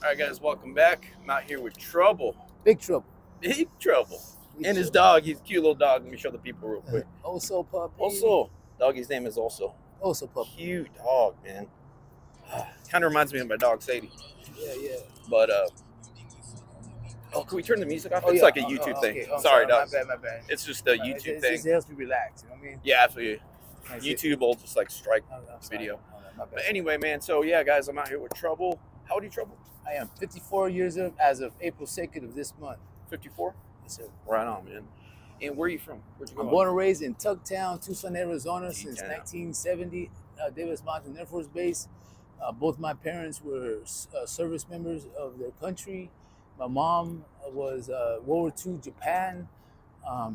All right, guys, welcome back. I'm out here with Trouble. Big trouble. Big Trouble. Big And his trouble. dog. He's a cute little dog. Let me show the people real quick. Also puppy. Also, doggy's name is Also. Also puppy. Cute dog, man. Kind of reminds me of my dog, Sadie. Yeah. But, oh, can we turn the music off? Oh, it's yeah. like a YouTube thing. Okay. Oh, sorry, dog. My bad. It's just a YouTube thing. It just helps me relax, you know what I mean? Yeah, absolutely. YouTube will just like strike video. My bad. But anyway, man, so yeah, guys, I'm out here with Trouble. How old are you, Trouble? I am 54 years old as of April 2nd of this month. 54? Yes, sir. Right on, man. And where are you from? Where'd you go? I'm born and raised in Tucson, Tucson, Arizona since T-town. 1970, Davis Mountain Air Force Base. Both my parents were service members of their country. My mom was World War II Japan.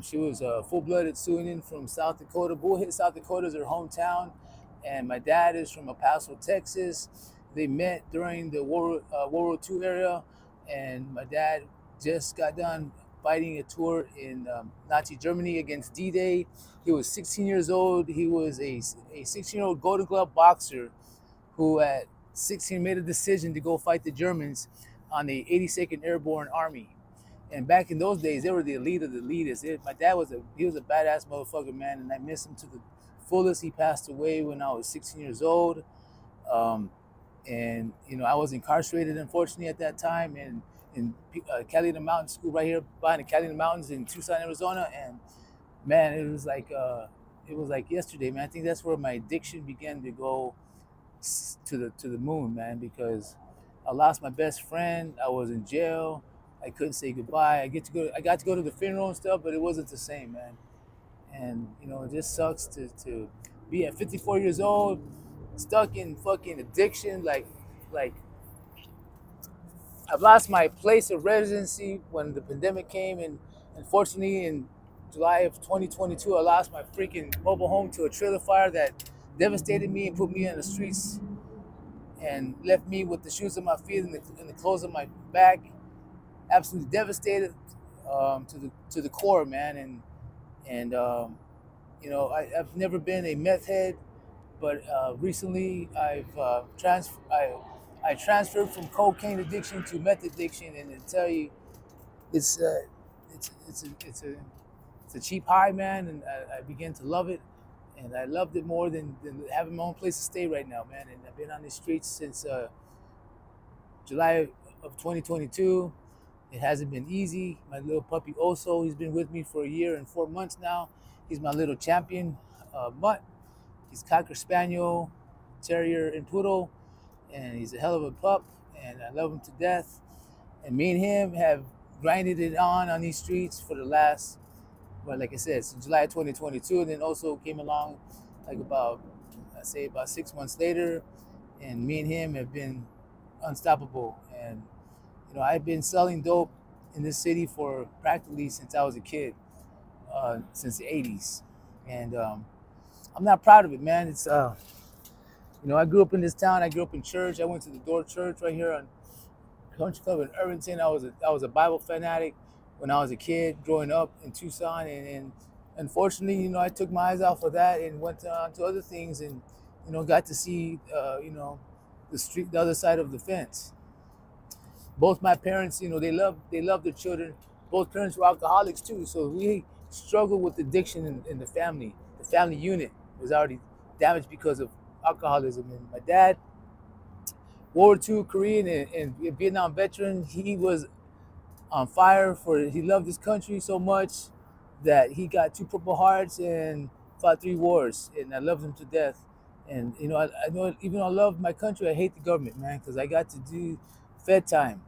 She was a full-blooded Sioux from South Dakota. Bullhead, South Dakota is her hometown. And my dad is from El Paso, Texas. They met during the World War II era. And my dad just got done fighting a tour in Nazi Germany against D-Day. He was 16 years old. He was a 16-year-old Golden Glove boxer who at 16 made a decision to go fight the Germans on the 82nd Airborne Army. And back in those days, they were the elite of the elitists. My dad was a badass motherfucker, man, and I miss him to the fullest. He passed away when I was 16 years old. And, you know, I was incarcerated, unfortunately, at that time in Catalina Mountain School right here behind the Catalina Mountains in Tucson, Arizona. And, man, it was like yesterday, man. I think that's where my addiction began to go to the moon, man, because I lost my best friend. I was in jail. I couldn't say goodbye. I got to go to the funeral and stuff, but it wasn't the same, man. And you know, it just sucks to be at 54 years old, stuck in fucking addiction. Like I've lost my place of residency when the pandemic came, and unfortunately in July of 2022, I lost my freaking mobile home to a trailer fire that devastated me and put me on the streets and left me with the shoes on my feet and the clothes on my back, absolutely devastated to the core, man. And you know, I've never been a meth head, but recently I transferred from cocaine addiction to meth addiction, and I tell you, it's a cheap high, man, and I began to love it. And I loved it more than having my own place to stay right now, man. And I've been on the streets since July of 2022. It hasn't been easy. My little puppy Oso, he's been with me for a year and 4 months now. He's my little champion mutt. He's Cocker Spaniel, Terrier, and Poodle. And he's a hell of a pup, and I love him to death. And me and him have grinded it on these streets for the last, well, like I said, since July 2022, and then also came along like about 6 months later, and me and him have been unstoppable. And you know, I've been selling dope in this city for practically since I was a kid, since the 80s, and I'm not proud of it, man. It's you know, I grew up in this town. I grew up in church. I went to the Door Church right here on Country Club in Irvington. I was a Bible fanatic when I was a kid growing up in Tucson, and unfortunately, you know, I took my eyes off of that and went on to other things, and you know, got to see you know, the other side of the fence. Both my parents, you know, they love their children. Both parents were alcoholics too, so we struggled with addiction in the family. The family unit was already damaged because of alcoholism. And my dad, World War II Korean and Vietnam veteran, he was on fire he loved his country so much that he got 2 Purple Hearts and fought 3 wars, and I loved him to death. And you know, I know, even though I love my country, I hate the government, man, because I got to do Fed time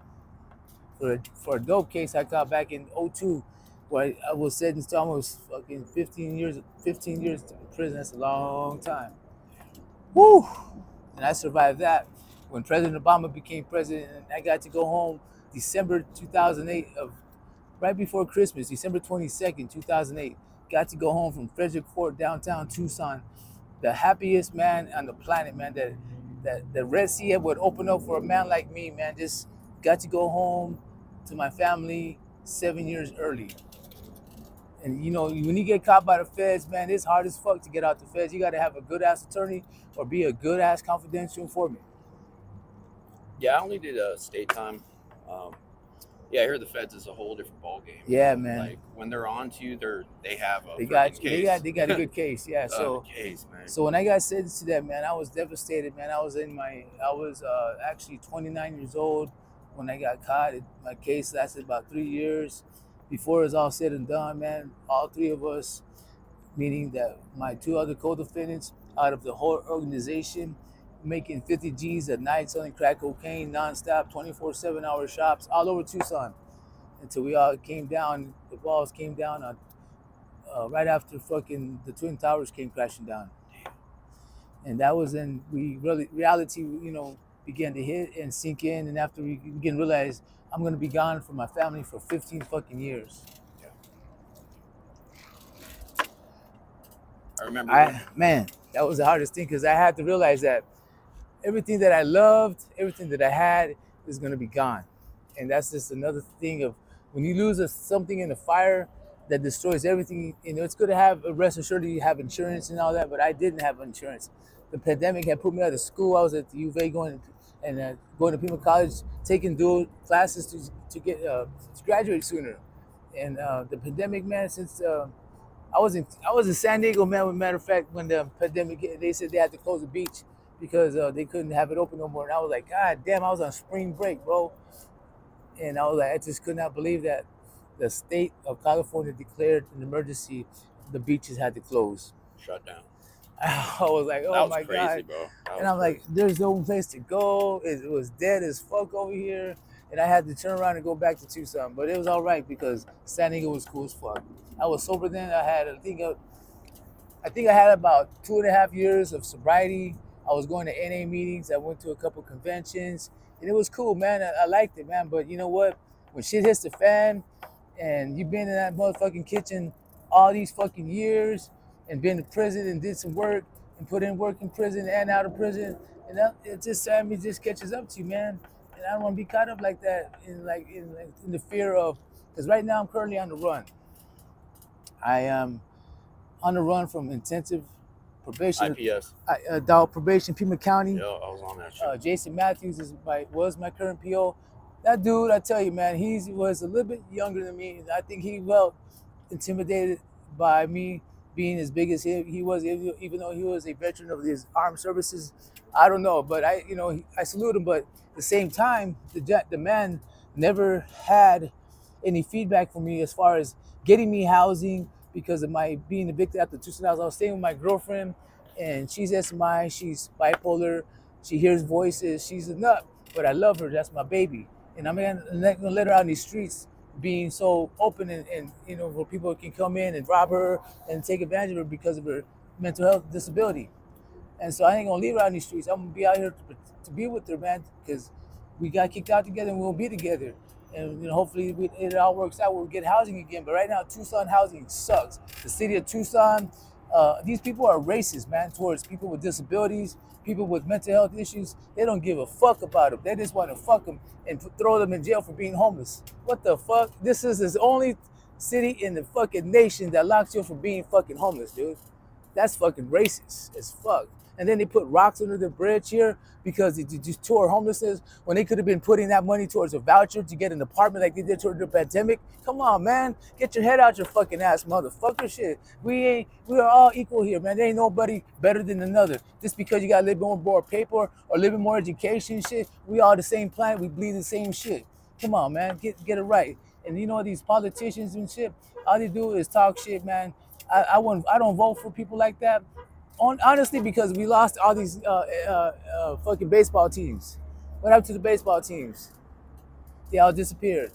for a dope case I got back in 2002, where I was sentenced to almost fucking 15 years in prison. That's a long time. Woo! And I survived that. When President Obama became president, and I got to go home December 2008, right before Christmas, December 22nd, 2008. Got to go home from Frederick Court, downtown Tucson. The happiest man on the planet, man. That the Red Sea would open up for a man like me, man. Just got to go home to my family 7 years early. And you know, when you get caught by the feds, man, it's hard as fuck to get out the feds. You got to have a good ass attorney or be a good ass confidential informant. Yeah, I only did state time. Um, yeah, I hear the feds is a whole different ball game. Yeah, man. Like when they're on to you, they have a They got freaking you. case. They got a good case. Yeah. So Case, man. so when I got sentenced to that, man, I was devastated, man. I was actually 29 years old when I got caught. My case lasted about 3 years. Before it was all said and done, man, all three of us, meaning that my two other co-defendants out of the whole organization, making 50 G's a night, selling crack cocaine nonstop, 24/7 hour shops all over Tucson, until we all came down. The balls came down on right after fucking the Twin Towers came crashing down. And that was when reality, began to hit and sink in. And after we began to realize I'm going to be gone from my family for 15 fucking years. Yeah. I remember. Man, that was the hardest thing, because I had to realize that everything that I loved, everything that I had is going to be gone. And that's just another thing of when you lose something in a fire that destroys everything. It's good to have a rest assured you have insurance and all that, but I didn't have insurance. The pandemic had put me out of school. I was at the U of A going to Pima College, taking dual classes to get to graduate sooner. And the pandemic, man, since I was in San Diego, man. As a matter of fact, when the pandemic hit, they said they had to close the beach because they couldn't have it open no more. And I was like, God damn, I was on spring break, bro. And I was like, I just could not believe that the state of California declared an emergency. The beaches had to close. Shut down. I was like, oh my God. Bro. And I'm like, there's no place to go. It was dead as fuck over here. And I had to turn around and go back to Tucson. But it was all right because San Diego was cool as fuck. I was sober then. I think I had about 2.5 years of sobriety. I was going to NA meetings. I went to a couple conventions. And it was cool, man. I liked it, man. But you know what? When shit hits the fan and you've been in that motherfucking kitchen all these fucking years and been to prison and did some work and put in work in prison and out of prison, and it just catches up to you, man. And I don't want to be caught up like that in the fear of, because right now I'm currently on the run. I am on the run from intensive probation, IPS, adult probation, Pima County. Yeah, I was on that shit. Jason Matthews was my current PO. That dude, I tell you, man, he was a little bit younger than me. I think he felt intimidated by me being as big as he was, even though he was a veteran of his armed services. I don't know, but I salute him. But at the same time, the man never had any feedback from me as far as getting me housing because of my being evicted after Tucson House. I was staying with my girlfriend, and she's SMI, she's bipolar, she hears voices, she's a nut, but I love her, that's my baby. And I'm not gonna let her out in these streets being so open and where people can come in and rob her and take advantage of her because of her mental health disability. And so I ain't gonna leave her out in these streets. I'm gonna be out here to be with her, man, because we got kicked out together and we'll be together. And hopefully it all works out. We'll get housing again. But right now, Tucson housing sucks. The city of Tucson, these people are racist, man, towards people with disabilities, people with mental health issues. They don't give a fuck about them. They just want to fuck them and throw them in jail for being homeless. What the fuck? This is the only city in the fucking nation that locks you up for being fucking homeless, dude. That's fucking racist as fuck. And then they put rocks under the bridge here because they just tore homelessness when they could have been putting that money towards a voucher to get an apartment like they did toward the pandemic. Come on, man. Get your head out your fucking ass, motherfucker. Shit. We are all equal here, man. There ain't nobody better than another. Just because you got a little bit more paper or a little bit more education shit, we all the same planet. We bleed the same shit. Come on, man. Get it right. And these politicians and shit, all they do is talk shit, man. I don't vote for people like that. Honestly, because we lost all these fucking baseball teams. What happened to the baseball teams? They all disappeared.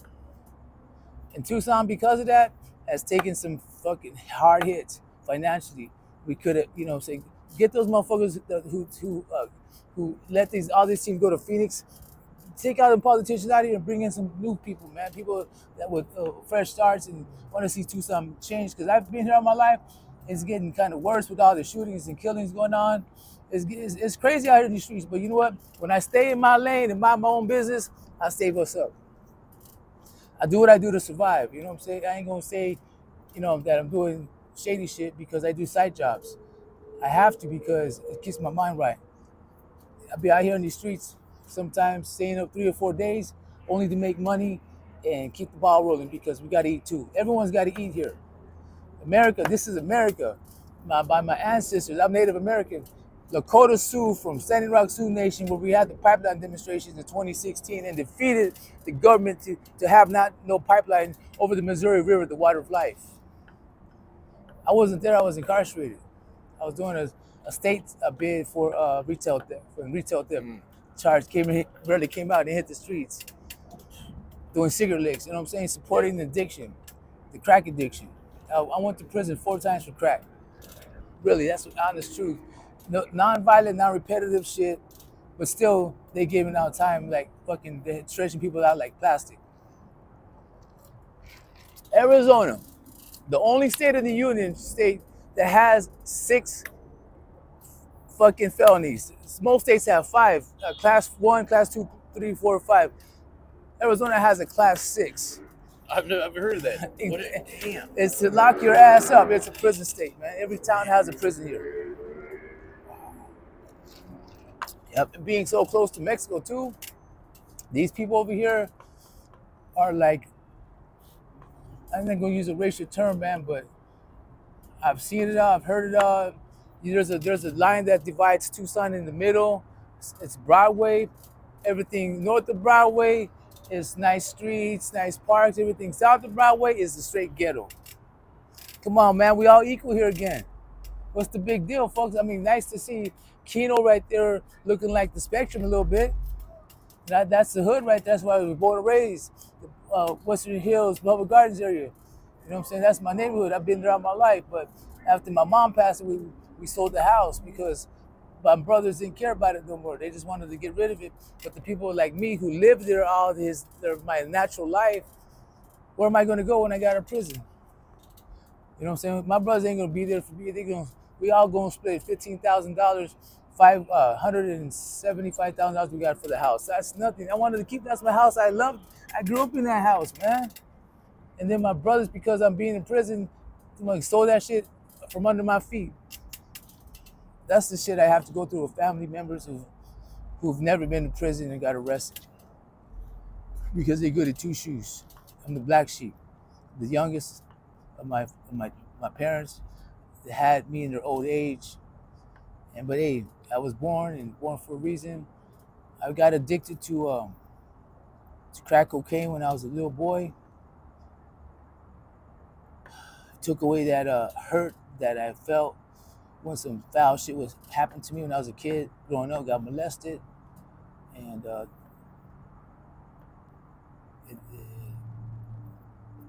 And Tucson, because of that, has taken some fucking hard hits financially. We could have, say, get those motherfuckers who let all these teams go to Phoenix. Take out the politicians out here and bring in some new people, man. People that with fresh starts and want to see Tucson change. Because I've been here all my life. It's getting kind of worse with all the shootings and killings going on. It's crazy out here in the streets, but you know what? When I stay in my lane and mind my own business, I stay what's up. I do what I do to survive. You know what I'm saying? I ain't gonna say, that I'm doing shady shit because I do side jobs. I have to because it keeps my mind right. I'll be out here in these streets sometimes staying up 3 or 4 days only to make money and keep the ball rolling because we got to eat too. Everyone's got to eat here. America, this is America. By my ancestors, I'm Native American. Lakota Sioux from Standing Rock Sioux Nation, where we had the pipeline demonstrations in 2016 and defeated the government to have no pipeline over the Missouri River, the water of life. I wasn't there, I was incarcerated. I was doing a state bid for retail theft. When retail theft charge barely came out and hit the streets. Doing cigarette licks, you know what I'm saying? Supporting the addiction, the crack addiction. I went to prison 4 times for crack. Really, that's the honest truth. No, non-violent, non-repetitive shit, but still they giving out time like fucking, they're stretching people out like plastic. Arizona, the only state in the union state that has 6 fucking felonies. Most states have 5, class 1, class 2, 3, 4, 5. Arizona has a class 6. I've never heard of that. Damn. It's to lock your ass up. It's a prison state, man. Every town has a prison here. Yep. And being so close to Mexico too, these people over here are like, I'm not gonna use a racial term, man, but I've seen it all, I've heard it all. There's a line that divides Tucson in the middle. It's Broadway. Everything north of Broadway is nice streets, nice parks. Everything south of Broadway is the straight ghetto. Come on, man, we all equal here again. What's the big deal, folks? I mean, nice to see Keno right there looking like the Spectrum a little bit. That's the hood right there. That's why we were born and raised. Western Hills, Public Gardens area. You know what I'm saying? That's my neighborhood. I've been there all my life. But after my mom passed, we sold the house because my brothers didn't care about it no more. They just wanted to get rid of it. But the people like me who lived there my natural life, where am I going to go when I got out of prison? You know what I'm saying? My brothers ain't going to be there for me. We all going to split $15,000, $175,000 we got for the house. That's nothing. I wanted to keep, that's my house I loved. I grew up in that house, man. And then my brothers, because I'm being in prison, stole that shit from under my feet. That's the shit I have to go through with family members who've never been to prison and got arrested because they're good at 2 shoes. I'm the black sheep, the youngest of my parents. They had me in their old age, but hey, I was born for a reason. I got addicted to crack cocaine when I was a little boy. It took away that hurt that I felt when some foul shit happened to me when I was a kid. Growing up, got molested, and it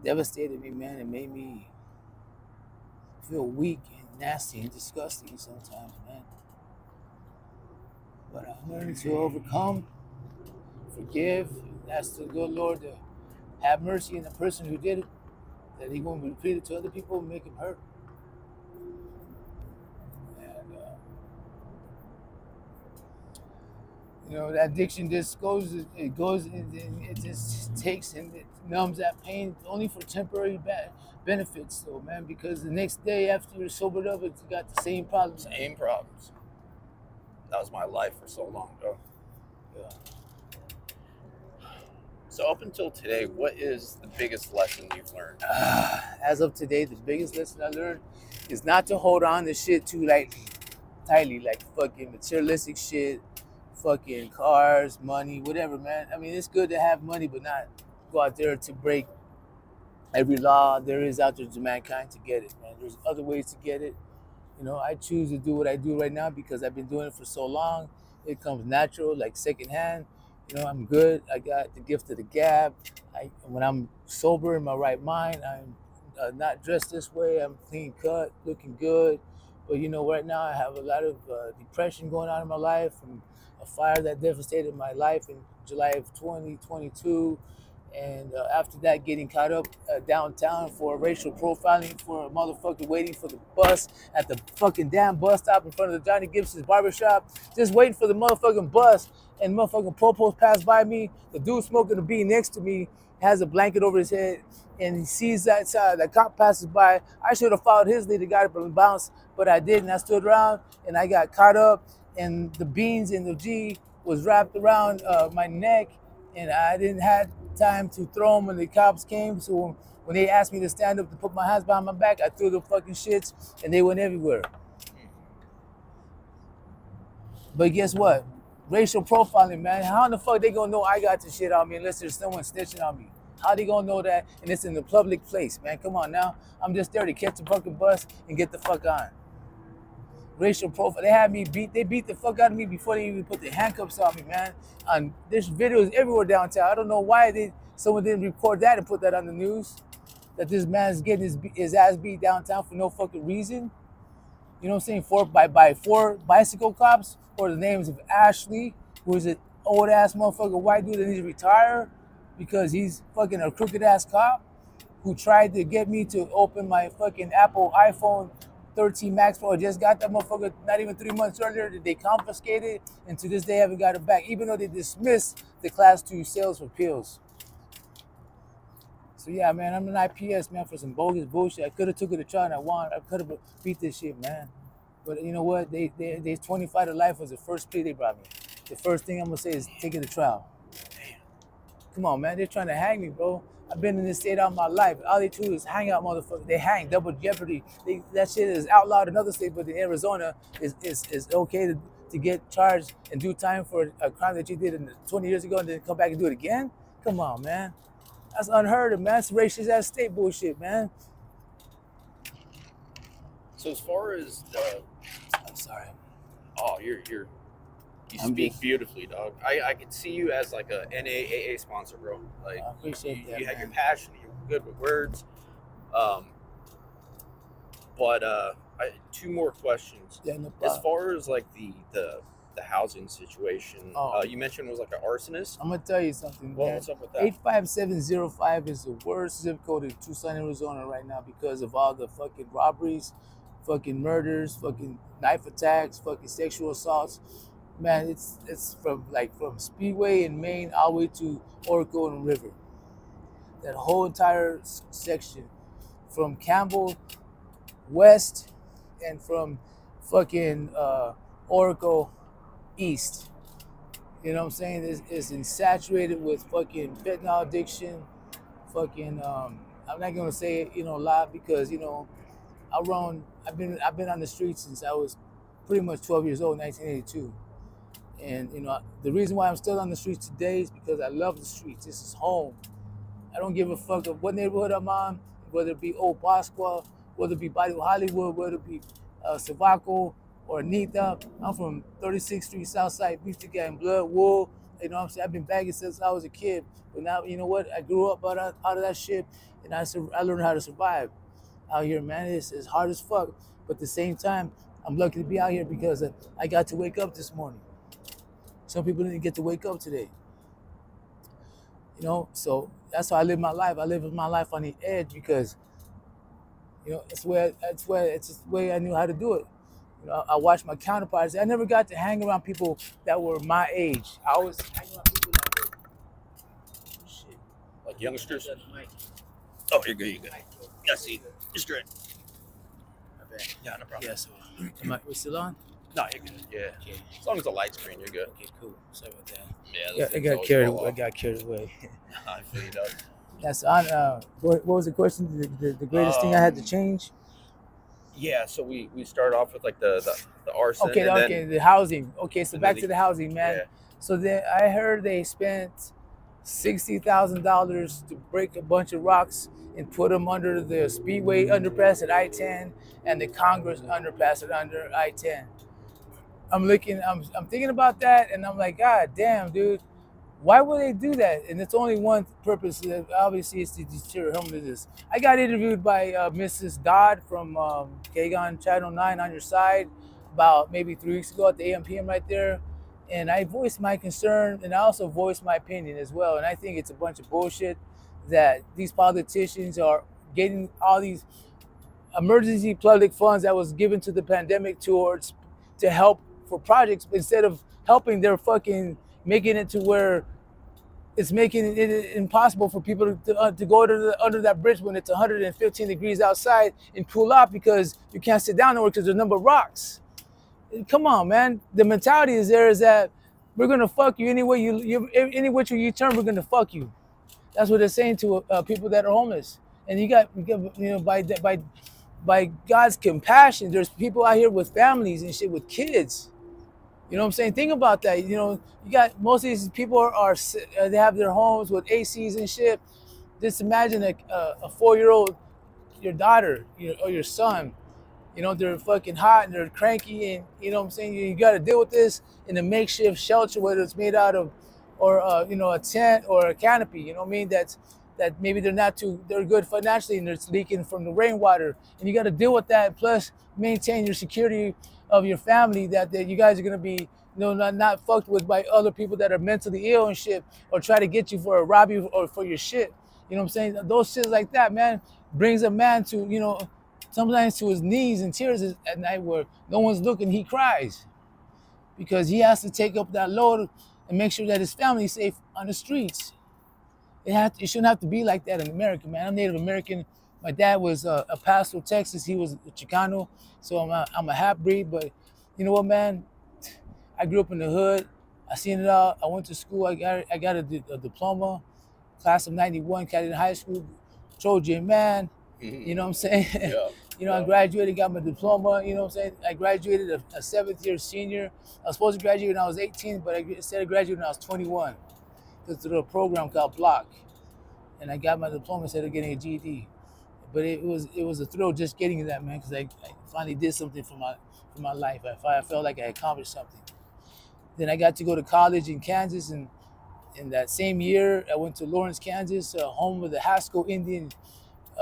devastated me, man. It made me feel weak and nasty and disgusting sometimes, man. But I'm learning to overcome, forgive, ask the good Lord to have mercy on the person who did it, that he won't repeat it to other people and make him hurt. You know, that addiction just goes, it just takes and it numbs that pain only for temporary benefits, though, man, because the next day after you're sobered up, it's got the same problems. Same problems. That was my life for so long, though. Yeah. So up until today, what is the biggest lesson you've learned? As of today, the biggest lesson I learned is not to hold on to shit too tightly, like fucking materialistic shit, fucking cars, money, whatever, man. I mean, it's good to have money, but not go out there to break every law there is out there to mankind to get it, man. There's other ways to get it. You know, I choose to do what I do right now because I've been doing it for so long. It comes natural, like secondhand. You know, I'm good. I got the gift of the gab. When I'm sober in my right mind, I'm not dressed this way. I'm clean cut, looking good. But, you know, right now I have a lot of depression going on in my life from a fire that devastated my life in July of 2022. And after that, getting caught up downtown for racial profiling for a motherfucker waiting for the bus at the fucking damn bus stop in front of the Johnny Gibson's barbershop, just waiting for the motherfucking bus, and motherfucking popos pass by me. The dude smoking a bee next to me has a blanket over his head, and he sees that the cop passes by. I should have followed his lead, got up and bounced, but I didn't. I stood around, and I got caught up, and the beans and the G was wrapped around my neck, and I didn't have time to throw them when the cops came. So when they asked me to stand up to put my hands behind my back, I threw the fucking shits, and they went everywhere. But guess what? Racial profiling, man. How in the fuck they gonna know I got the shit on me unless there's someone snitching on me? How they gonna know that? And it's in the public place, man. Come on now. I'm just there to catch a fucking bus and get the fuck on. Racial profile. They had me beat. They beat the fuck out of me before they even put the handcuffs on me, man. And there's videos everywhere downtown. I don't know why someone didn't record that and put that on the news. That this man's getting his ass beat downtown for no fucking reason. You know what I'm saying? By four bicycle cops, or the names of Ashley, who is an old ass motherfucker white dude that needs to retire because he's fucking a crooked ass cop who tried to get me to open my fucking Apple iPhone 13 Max Pro. I just got that motherfucker not even 3 months earlier. They confiscated it, and to this day haven't got it back, even though they dismissed the Class 2 sales for pills. So yeah, man, I'm an IPS, man, for some bogus bullshit. I could have took it to trial and I won. I could have beat this shit, man. But you know what? They 25 to life was the first plea they brought me. The first thing I'm gonna say is take it to trial. Damn. Come on, man. They're trying to hang me, bro. I've been in this state all my life. All they do is hang out, motherfucker. They hang, double jeopardy. That shit is outlawed in other states, but in Arizona, is okay to get charged and do time for a crime that you did 20 years ago and then come back and do it again? Come on, man. That's unheard of, man. It's racist ass state bullshit, man. So as far as I'm sorry. Oh, you speak beautifully, dog. I can see you as like a NAAA sponsor, bro. Like I appreciate that. You have your passion. You're good with words. But two more questions. Yeah, no as far as like the housing situation, you mentioned it was like an arsonist. I'm gonna tell you something. Well, what's up with that? 85705 is the worst zip code in Tucson, Arizona right now because of all the fucking robberies, fucking murders, fucking knife attacks, fucking sexual assaults. Man, it's from Speedway in Maine all the way to Oracle and River. That whole entire section, from Campbell west and from fucking Oracle east. You know what I'm saying? It's insaturated with fucking fentanyl addiction. Fucking I'm not gonna say it, a lot because I've been on the streets since I was pretty much 12 years old, 1982. And the reason why I'm still on the streets today is because I love the streets. This is home. I don't give a fuck of what neighborhood I'm on, whether it be Old Pasqua, whether it be Barrio Hollywood, whether it be Savaco or Nita. I'm from 36th Street, Southside, Beach Together, Blood, Wool. You know what I'm saying? I've been bagging since I was a kid. But now, you know what? I grew up out of that shit, and I learned how to survive out here, man. It's hard as fuck. But at the same time, I'm lucky to be out here because I got to wake up this morning. Some people didn't get to wake up today. So that's how I live my life. I live my life on the edge because, it's the way I knew how to do it. I watched my counterparts. I never got to hang around people that were my age. I always hang around people that were shit. Like youngsters? Oh, you're good, you're good. Yeah, see, you're straight. Yeah, no problem. Yeah, so we still on? No, you're good. Yeah. Okay. As long as the light's green, you're good. Okay, cool. Sorry about that. Yeah, I got carried away. I feel you, dog. That's on. What was the question? The greatest thing I had to change? Yeah, so we started off with like the arson. Okay, the housing. Okay, so back to the housing, man. Yeah. So then I heard they spent $60,000 to break a bunch of rocks and put them under the Speedway underpass at I-10 and the Congress underpass at under I-10. I'm thinking about that, and I'm like, God damn, dude, why would they do that? And it's only one purpose. Obviously, it's to deter homelessness. I got interviewed by Mrs. Dodd from Kagon Channel 9 on your side about maybe 3 weeks ago at the AMPM right there, and I voiced my concern, and I also voiced my opinion as well. And I think it's a bunch of bullshit that these politicians are getting all these emergency public funds that was given to the pandemic to help for projects instead of helping. They're fucking making it to where it's making it impossible for people to go under that bridge when it's 115 degrees outside and cool off because you can't sit down nowhere because there's a number of rocks. Come on, man. The mentality is that We're gonna fuck you any way any which way you turn. We're gonna fuck you. That's what they're saying to people that are homeless. And you got by God's compassion, there's people out here with families and shit with kids. You know what I'm saying? Think about that. You know, you got most of these people are they have their homes with ACs and shit. Just imagine a 4-year-old, your daughter or your son. You know, they're fucking hot and they're cranky, and you know what I'm saying? You got to deal with this in a makeshift shelter, whether it's made out of, or you know, a tent or a canopy. You know what I mean? That maybe they're good financially and it's leaking from the rainwater, and you got to deal with that. Plus, maintain your security of your family. That you guys are gonna be, you know, not fucked with by other people that are mentally ill and shit, or try to get you for a rob you or for your shit. You know what I'm saying? Those shit like that, man, brings a man to, you know, sometimes to his knees in tears at night where no one's looking. He cries because he has to take up that load and make sure that his family is safe on the streets. It shouldn't have to be like that in America, man. I'm Native American. My dad was a Paso, Texas. He was a Chicano, so I'm a half-breed. But you know what, man? I grew up in the hood. I seen it all. I went to school. I got a diploma, class of '91, Canadian high school, Trojan man. You know what I'm saying? Yeah. You know, I graduated, got my diploma. You know what I'm saying? I graduated a 7th-year senior. I was supposed to graduate when I was 18, but instead of graduating when I was 21. Because through a program called Block, and I got my diploma instead of getting a GED. But it was a thrill just getting that, man, because I finally did something for my life. I felt like I accomplished something. Then I got to go to college in Kansas, and in that same year, I went to Lawrence, Kansas, home of the Haskell Indian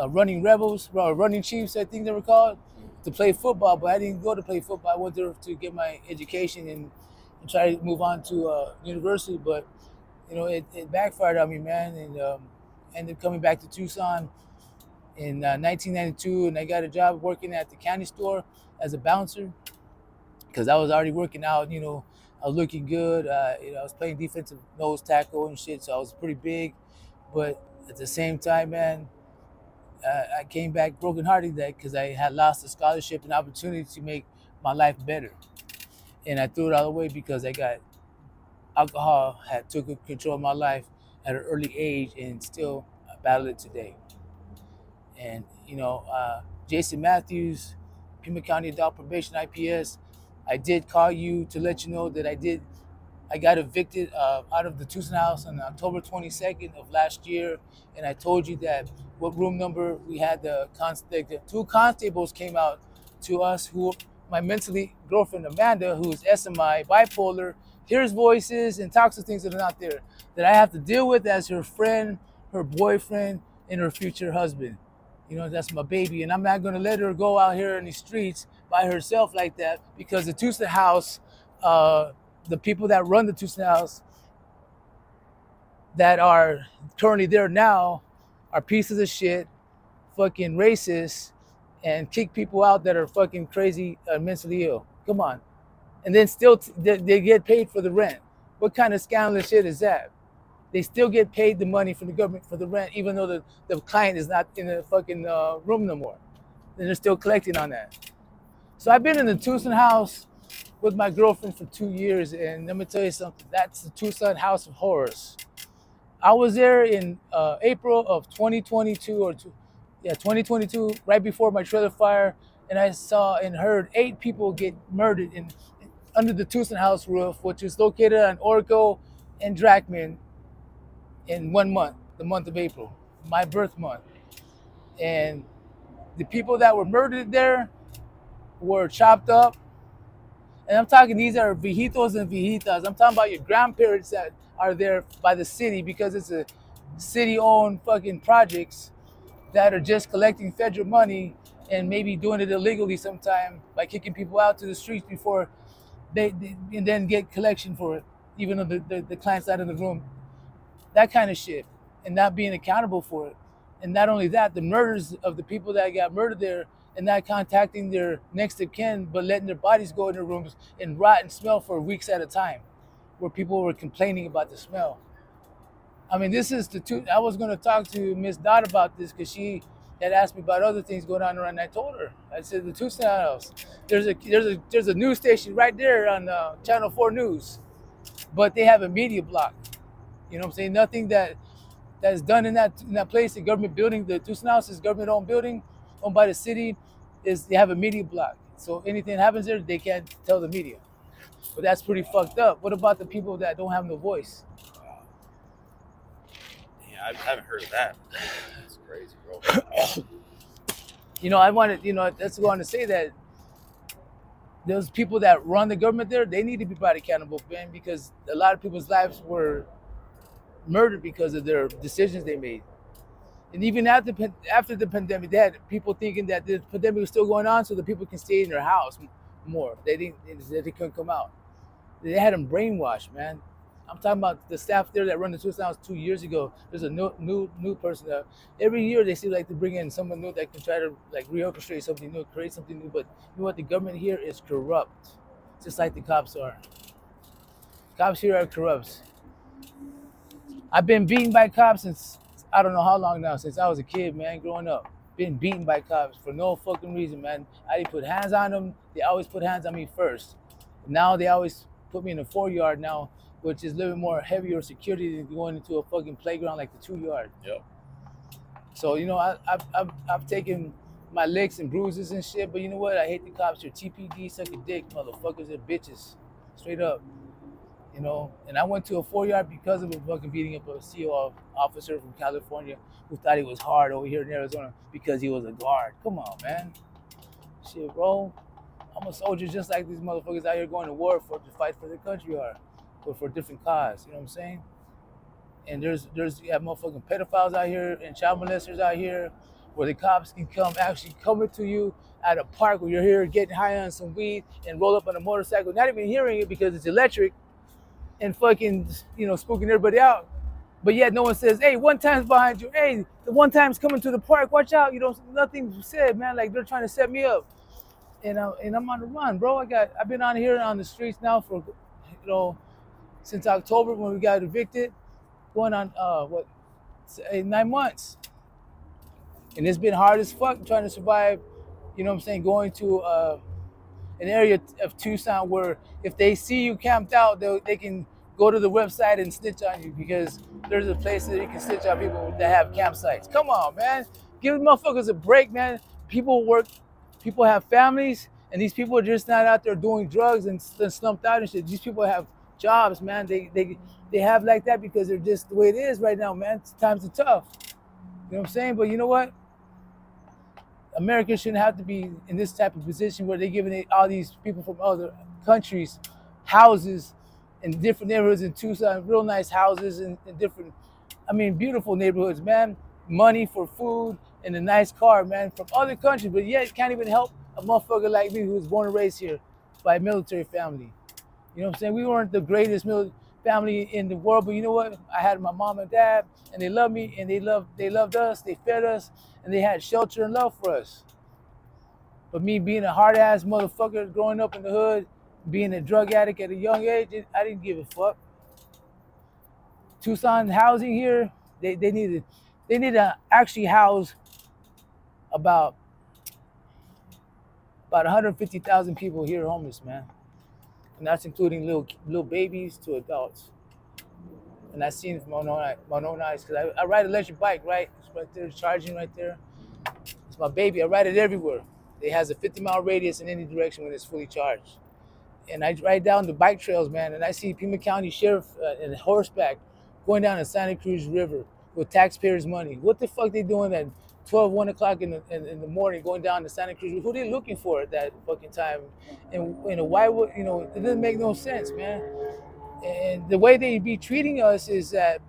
running rebels, running chiefs, I think they were called, to play football. But I didn't go to play football. I went there to get my education and try to move on to university. But you know, it backfired on me, man, and ended up coming back to Tucson in 1992, and I got a job working at the candy store as a bouncer because I was already working out. You know, I was looking good. You know, I was playing defensive nose tackle and shit, so I was pretty big. But at the same time, man, I came back brokenhearted because I had lost a scholarship and opportunity to make my life better, and I threw it all away because I got alcohol had took control of my life at an early age, and still battle it today. And you know, Jason Matthews, Pima County Adult Probation IPS, I did call you to let you know that I got evicted out of the Tucson house on October 22nd of last year, and I told you that what room number we had. The 2 constables came out to us, who my mentally girlfriend Amanda, who is SMI, bipolar, hears voices and talks to things that are not there, that I have to deal with as her friend, her boyfriend, and her future husband. You know, that's my baby, and I'm not gonna let her go out here in the streets by herself like that, because the Tucson house, the people that run the Tucson house that are currently there now are pieces of shit, fucking racist, and kick people out that are fucking crazy, mentally ill. Come on. And then still they get paid for the rent. What kind of scandalous shit is that? They still get paid the money from the government for the rent, even though the client is not in the fucking room no more. And they're still collecting on that. So I've been in the Tucson house with my girlfriend for 2 years, and let me tell you something. That's the Tucson House of Horrors. I was there in April of 2022, 2022, right before my trailer fire, and I saw and heard 8 people get murdered under the Tucson house roof, which is located on Orco and Drachman, in 1 month, the month of April, my birth month. And the people that were murdered there were chopped up. And I'm talking, these are viejitos and viejitas. I'm talking about your grandparents that are there by the city, because it's a city-owned fucking projects that are just collecting federal money and maybe doing it illegally sometime by kicking people out to the streets before they and then get collection for it, even though the client's not in the room. That kind of shit, and not being accountable for it. And not only that, the murders of the people that got murdered there, and not contacting their next of kin, but letting their bodies go in their rooms and rot and smell for weeks at a time, where people were complaining about the smell. I mean, this is I was going to talk to Miss Dot about this, because she had asked me about other things going on around. And I told her, I said, the Tucson house, there's a news station right there on Channel 4 News but they have a media block. You know what I'm saying? Nothing that's done in that place, the government building, the Tucson House is government-owned building, owned by the city. They have a media block. So anything happens there, they can't tell the media. But that's pretty fucked up. What about the people that don't have no voice? Yeah, I haven't heard of that. That's crazy, bro. You know, I wanted, you know, that's going to say that those people that run the government there, they need to be brought accountable, man, because a lot of people's lives were murdered because of their decisions they made. And even after the pandemic, they had people thinking that the pandemic was still going on so the people can stay in their house more. They couldn't come out. They had them brainwashed, man. I'm talking about the staff there that run the Tucson House 2 years ago. There's a new person. Every year they seem like to bring in someone new that can try to like reorchestrate something new, create something new. But you know what? The government here is corrupt, just like the cops are. Cops here are corrupt. I've been beaten by cops since I don't know how long now, since I was a kid, man, growing up. Been beaten by cops for no fucking reason, man. I didn't put hands on them. They always put hands on me first. Now they always put me in a 4-yard now, which is a little bit more heavier security than going into a fucking playground like the 2-yard. Yep. So, you know, I've taken my licks and bruises and shit, but you know what? I hate the cops. They're TPD, suck a dick, motherfuckers. They're bitches. Straight up. You know, and I went to a 4-yard because of a fucking beating up a CO officer from California who thought he was hard over here in Arizona because he was a guard. Come on, man. Shit, bro. I'm a soldier just like these motherfuckers out here going to war to fight for their country are, but for a different cause. You know what I'm saying? And you have motherfucking pedophiles out here and child molesters out here where the cops can actually come into you at a park where you're here getting high on some weed and roll up on a motorcycle, not even hearing it because it's electric, and fucking, you know, spooking everybody out. But yet no one says, hey, one time's behind you. Hey, the one time's coming to the park. Watch out. You know, nothing said, man. Like, they're trying to set me up. And I'm on the run, bro. I've been on here on the streets now for, you know, since October when we got evicted, going on, 9 months. And it's been hard as fuck trying to survive, you know what I'm saying, going to an area of Tucson where if they see you camped out, they can go to the website and snitch on you because there's a place that you can snitch on people that have campsites. Come on, man. Give motherfuckers a break, man. People work, people have families, and these people are just not out there doing drugs and slumped out and shit. These people have jobs, man. They have like that because they're just the way it is right now, man. Times are tough. You know what I'm saying? But you know what? Americans shouldn't have to be in this type of position where they're giving all these people from other countries houses in different neighborhoods in Tucson, real nice houses in different, I mean, beautiful neighborhoods, man. Money for food and a nice car, man, from other countries, but yet can't even help a motherfucker like me who was born and raised here by a military family. You know what I'm saying? We weren't the greatest family in the world, but you know what? I had my mom and dad, and they loved me, and they loved us, they fed us, and they had shelter and love for us. But me being a hard-ass motherfucker growing up in the hood, being a drug addict at a young age, I didn't give a fuck. Tucson housing here, they need to actually house about 150,000 people here homeless, man. And that's including little babies to adults. And I've seen it from my own eyes, because I ride an electric bike, right? It's right there, charging right there. It's my baby. I ride it everywhere. It has a 50-mile radius in any direction when it's fully charged. And I ride down the bike trails, man, and I see Pima County Sheriff in horseback going down the Santa Cruz River with taxpayers' money. What the fuck they doing at 1 o'clock in the morning going down to Santa Cruz? Who they looking for at that fucking time? And you know, why would, you know, it doesn't make no sense, man. And the way they be treating us is that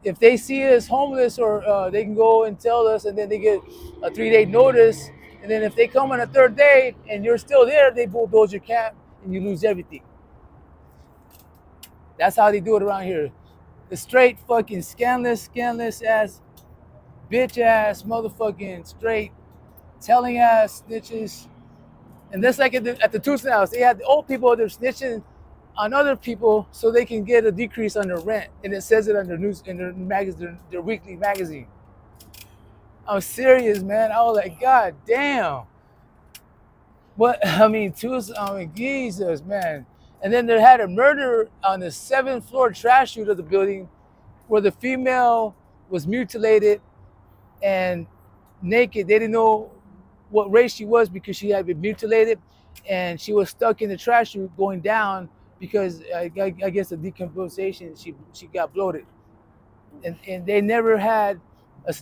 if they see us homeless, or they can go and tell us, and then they get a 3-day notice, and then if they come on a 3rd day and you're still there, they bulldoze your camp and you lose everything. That's how they do it around here. The straight fucking scandalous ass, bitch ass, motherfucking straight telling ass snitches. And that's like at the Tucson House. They had the old people, they're snitching on other people so they can get a decrease on their rent. And it says it on their news, in their magazine, their weekly magazine. I'm serious, man. I was like, God damn. But I mean, Tucson, I mean, Jesus, man. And then they had a murder on the 7th floor trash chute of the building where the female was mutilated and naked. They didn't know what race she was because she had been mutilated, and she was stuck in the trash chute going down because I guess the decomposition, she got bloated. And they never had,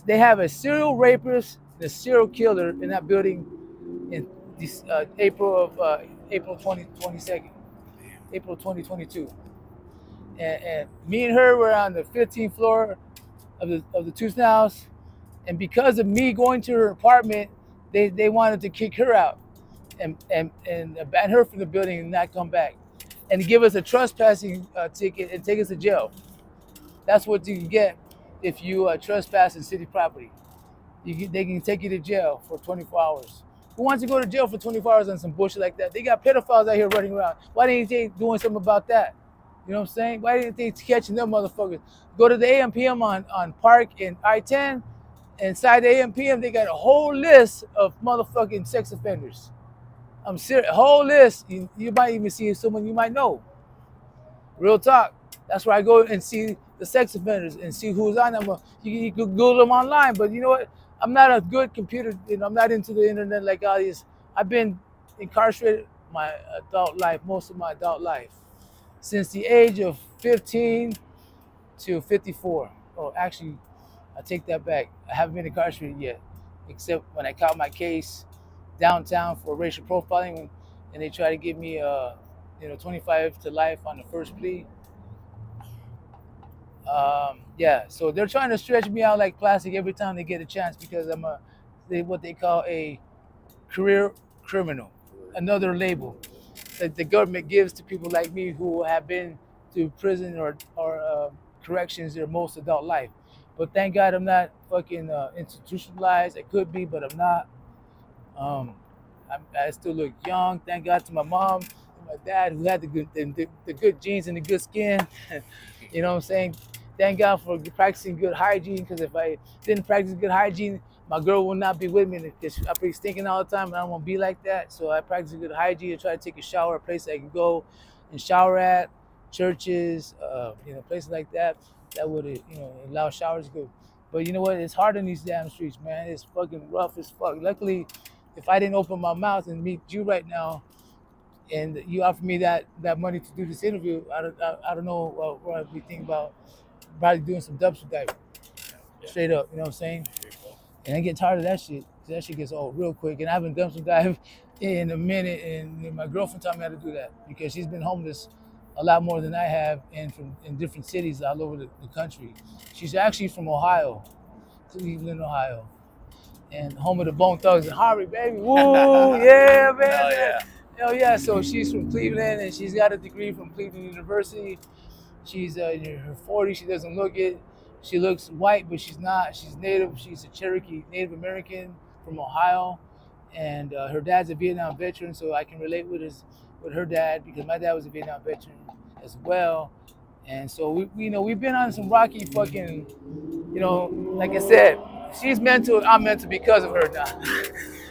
they have a serial rapist and a serial killer in that building in this, April 2022. April 2022. And me and her were on the 15th floor of the Tucson house, and because of me going to her apartment, they wanted to kick her out and ban her from the building and not come back, and give us a trespassing ticket and take us to jail. That's what you can get if you trespass in city property. They can take you to jail for 24 hours. Who wants to go to jail for 24 hours on some bullshit like that? They got pedophiles out here running around. Why didn't they doing something about that? You know what I'm saying? Why didn't they catching them motherfuckers? Go to the AMPM on Park and I-10. Inside the AMPM, they got a whole list of motherfucking sex offenders. I'm serious. A whole list. You might even see someone you might know. Real talk. That's where I go and see the sex offenders and see who's on them. You could Google them online, but you know what? I'm not a good computer. You know, I'm not into the internet like all these. I've been incarcerated my adult life, most of my adult life, since the age of 15 to 54. Oh, actually, I take that back. I haven't been incarcerated yet, except when I caught my case downtown for racial profiling, and they try to give me 25 to life on the first plea. Yeah, so they're trying to stretch me out like plastic every time they get a chance because I'm what they call a career criminal, another label that the government gives to people like me who have been to prison or corrections their most adult life. But thank God I'm not fucking institutionalized. I could be, but I'm not. I still look young. Thank God to my mom and my dad who had the good genes and the good skin. You know what I'm saying? Thank God for practicing good hygiene, because if I didn't practice good hygiene, my girl will not be with me because I'll be stinking all the time and I don't want to be like that. So I practice good hygiene and try to take a shower at places I can go and shower at, churches, places like that would allow showers to go. But you know what? It's hard in these damn streets, man. It's fucking rough as fuck. Luckily, if I didn't open my mouth and meet you right now, and you offer me that money to do this interview, I don't know what I'd be thinking about. Probably doing some dumpster diving, straight up. You know what I'm saying? And I get tired of that shit. That shit gets old real quick. And I haven't dumpster dive in a minute. And my girlfriend taught me how to do that because she's been homeless a lot more than I have, and in different cities all over the country. She's actually from Ohio, Cleveland, Ohio, and home of the Bone Thugs and Harvey, baby. Woo, yeah, man. Hell yeah. Hell yeah. So she's from Cleveland, and she's got a degree from Cleveland University. She's in her 40s. She doesn't look it. She looks white, but she's not. She's Native. She's a Cherokee Native American from Ohio, and her dad's a Vietnam veteran, so I can relate with her dad because my dad was a Vietnam veteran as well. And so we've been on some rocky fucking, like I said, she's meant to. I'm meant to because of her now.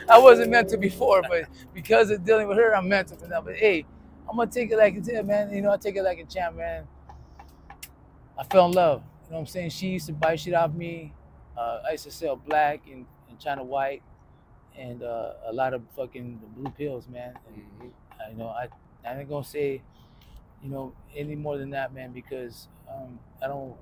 I wasn't meant to before, but because of dealing with her, I'm meant to now. But hey, I'm gonna take it like a champ, man. I take it like a champ, man. I fell in love. You know what I'm saying? She used to buy shit off me. I used to sell black and China white and a lot of fucking blue pills, man. And, I ain't gonna say, any more than that, man, because I don't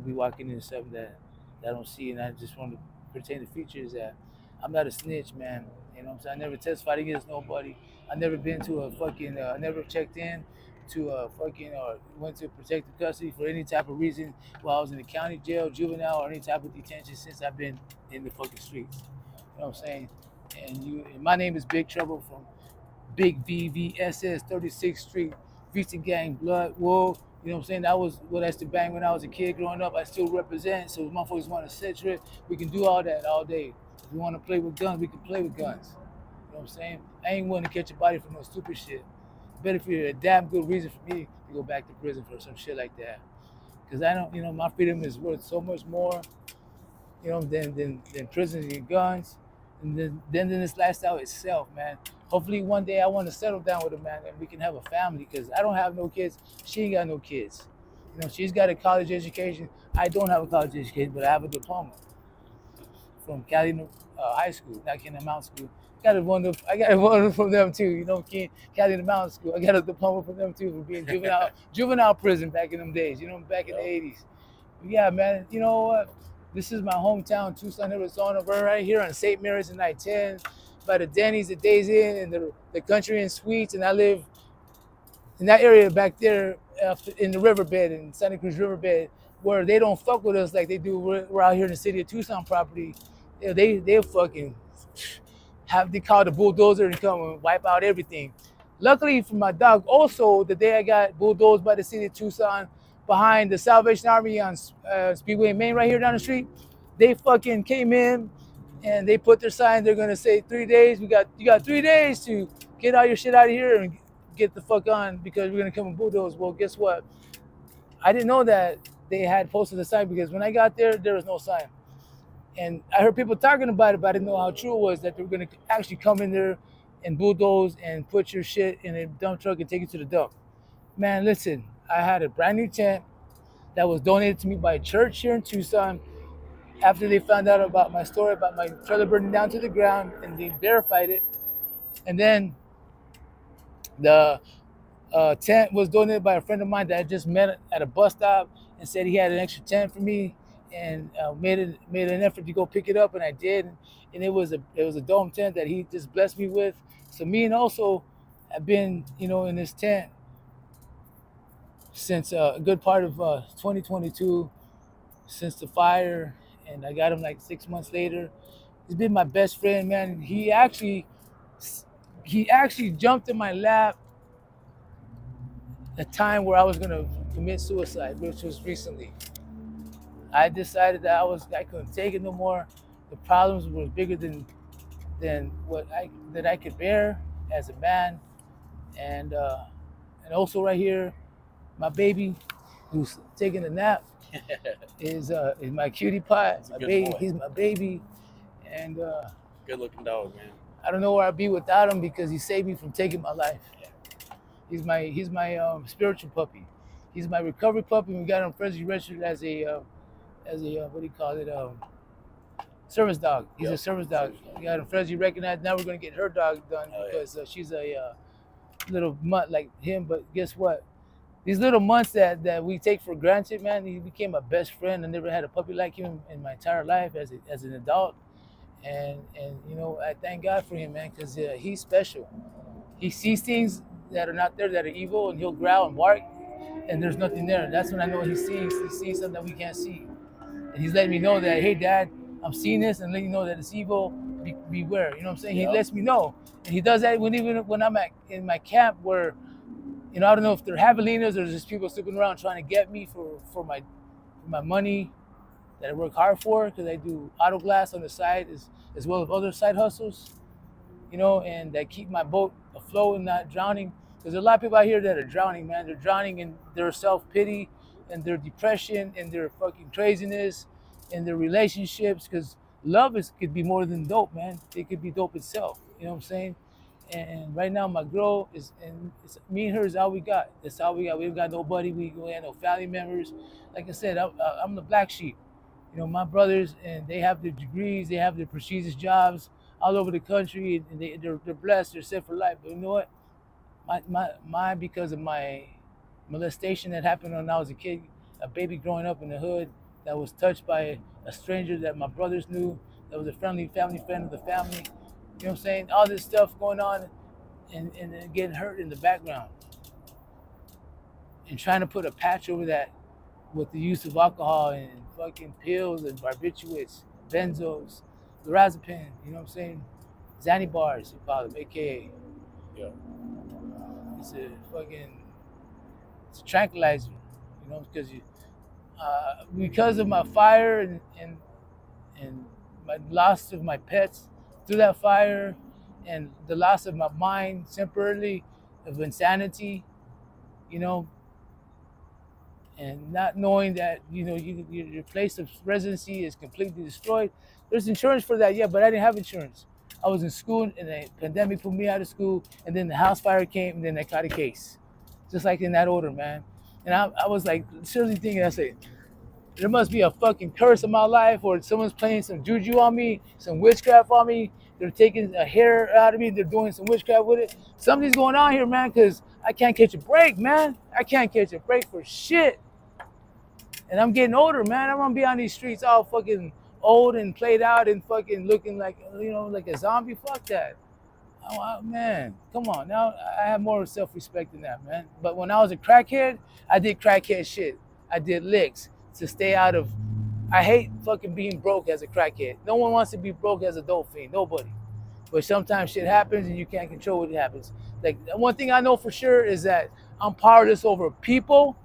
be walking into something that I don't see, and I just want to pertain the features that I'm not a snitch, man. You know what I'm saying? I never testified against nobody. I never been to a fucking, I never checked in to a fucking, or went to protective custody for any type of reason while I was in the county jail, juvenile, or any type of detention since I've been in the fucking streets. You know what I'm saying? And my name is Big Trouble from Big VVSS, 36th Street, Vista Gang, Blood, Wool. You know what I'm saying? That was what I used to bang when I was a kid growing up. I still represent. So if motherfuckers want to set it, we can do all that all day. If we want to play with guns, we can play with guns. You know what I'm saying? I ain't willing to catch a body for no stupid shit. Better for a damn good reason for me to go back to prison for some shit like that. Because I don't, my freedom is worth so much more, than prison and guns. and then this lifestyle itself, man. Hopefully one day I want to settle down with a man and we can have a family, because I don't have no kids. She ain't got no kids. You know, she's got a college education. I don't have a college education, but I have a diploma from Cali High School, not Cali Mountain School. I got one from them too. You know, Cali Mountain School. I got a diploma from them too for being juvenile prison back in them days. You know, back in the '80s. But yeah, man. You know what? This is my hometown, Tucson, Arizona. We're right here on St. Mary's and I-10, by the Denny's, the Days Inn, and the Country Inn Suites. And I live in that area back there in the riverbed, in Santa Cruz Riverbed, where they don't fuck with us like they do. We're out here in the city of Tucson property. They fucking they call the bulldozer and come and wipe out everything. Luckily for my dog, also the day I got bulldozed by the city of Tucson behind the Salvation Army on Speedway Main right here down the street, they fucking came in and they put their sign. They're gonna say 3 days. You got 3 days to get all your shit out of here and get the fuck on, because we're gonna come and bulldoze. Well, guess what? I didn't know that they had posted a sign, because when I got there was no sign. And I heard people talking about it, but I didn't know how true it was, that they were going to actually come in there and bulldoze and put your shit in a dump truck and take it to the dump. Man, listen, I had a brand new tent that was donated to me by a church here in Tucson after they found out about my story, about my trailer burning down to the ground, and they verified it. And then the tent was donated by a friend of mine that I just met at a bus stop and said he had an extra tent for me, and made an effort to go pick it up, and I did. And it was a dome tent that he just blessed me with. So me and also have been, you know, in this tent since a good part of 2022, since the fire, and I got him like 6 months later. He's been my best friend, man. He actually jumped in my lap a time where I was gonna commit suicide, which was recently. I decided that I couldn't take it no more. The problems were bigger than what I could bear as a man, and also right here, my baby, who's taking a nap, is my cutie pie. My baby, boy. He's my baby, and good looking dog, man. I don't know where I'd be without him, because he saved me from taking my life. Yeah. He's my spiritual puppy. He's my recovery puppy. We got him freshly registered as a what do you call it? Service dog. He's a service dog. We got him freshly recognized. Now we're gonna get her dog done, because she's a little mutt like him. But guess what? These little mutts that we take for granted, man. He became my best friend. I never had a puppy like him in my entire life as an adult, and you know, I thank God for him, man, because he's special. He sees things that are not there, that are evil, and he'll growl and bark, and there's nothing there. That's when I know he's seeing something that we can't see. And he's letting me know that, hey, Dad, I'm seeing this, and letting you know that it's evil. Beware. You know what I'm saying? He lets me know, and he does that even when I'm in my camp, where, you know, I don't know if they're javelinas or just people sticking around trying to get me for my money that I work hard for, because I do auto glass on the side as well as other side hustles, you know, and that keep my boat afloat and not drowning. Because there's a lot of people out here that are drowning, man. They're drowning in their self-pity and their depression and their fucking craziness and their relationships, because love could be more than dope, man. It could be dope itself, you know what I'm saying? And right now my girl it's me and her is all we got. That's all we got. We don't got nobody. We have no family members. Like I said, I'm the black sheep. You know, my brothers, and they have their degrees, they have their prestigious jobs all over the country, and they're blessed, they're set for life. But you know what? Because of my molestation that happened when I was a kid, a baby growing up in the hood, that was touched by a stranger that my brothers knew, that was a family friend of the family. You know what I'm saying? All this stuff going on, and getting hurt in the background, and trying to put a patch over that with the use of alcohol and fucking pills and barbiturates, benzos, lorazepam, you know what I'm saying? Xanny bars, you call them, AKA. Yeah. It's a tranquilizer, you know, because of my fire and my loss of my pets through that fire, and the loss of my mind temporarily of insanity, you know, and not knowing that, you know, your place of residency is completely destroyed. There's insurance for that, yeah, but I didn't have insurance. I was in school, and the pandemic put me out of school, and then the house fire came, and then I caught a case. Just like in that order, man. And I was like, seriously thinking, I said, there must be a fucking curse in my life, or someone's playing some juju on me, some witchcraft on me. They're taking a hair out of me. They're doing some witchcraft with it. Something's going on here, man, because I can't catch a break, man. I can't catch a break for shit. And I'm getting older, man. I'm gonna be on these streets all fucking old and played out and fucking looking like, you know, like a zombie. Fuck that. Man, come on. Now I have more self-respect than that, man. But when I was a crackhead, I did crackhead shit. I did licks to stay out of. I hate fucking being broke as a crackhead. No one wants to be broke as a dope fiend. Nobody. But sometimes shit happens and you can't control what happens. Like, one thing I know for sure is that I'm powerless over people.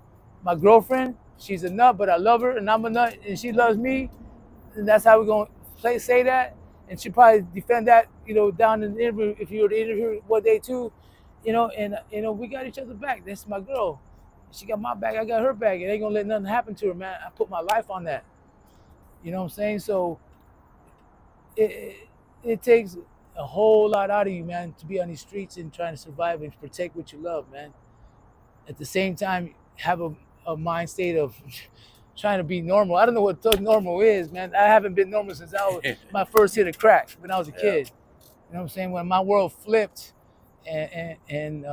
My girlfriend, she's a nut, but I love her, and I'm a nut, and she loves me. And that's how we're going to say that. And she'll probably defend that, you know, down in the interview, if you were to interview one day too, you know, and, you know, we got each other back. That's my girl. She got my back, I got her back. It ain't gonna let nothing happen to her, man. I put my life on that. You know what I'm saying? So it takes a whole lot out of you, man, to be on these streets and trying to survive and protect what you love, man. At the same time, have a mind state of trying to be normal. I don't know what normal is, man. I haven't been normal since I was my first hit of crack when I was a kid. You know what I'm saying? When my world flipped and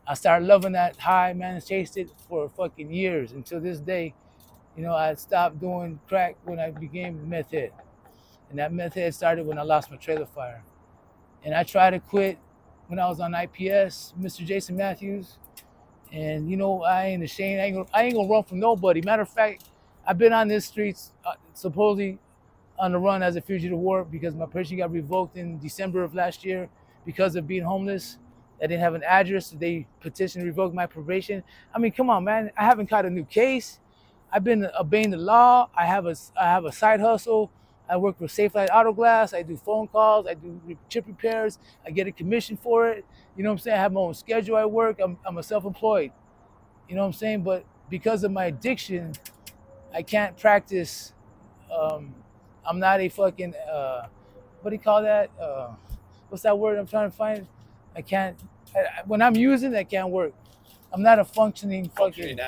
I started loving that high, man, and chased it for fucking years until this day. You know, I stopped doing crack when I became a meth head. And that meth head started when I lost my trailer fire. And I tried to quit when I was on IPS, Mr. Jason Matthews. And, you know, I ain't ashamed. I ain't gonna run from nobody. Matter of fact, I've been on these streets supposedly on the run as a fugitive war because my permission got revoked in December of last year because of being homeless. I didn't have an address. So they petitioned to revoke my probation. I mean, come on, man. I haven't caught a new case. I've been obeying the law. I have a side hustle. I work for Safe Light Auto Glass. I do phone calls. I do chip repairs. I get a commission for it. You know what I'm saying? I have my own schedule at work. I'm a self-employed. You know what I'm saying? But because of my addiction, I can't practice. I'm not a fucking, what do you call that? What's that word I'm trying to find? I can't, when I'm using it, I can't work. I'm not a functioning fucking,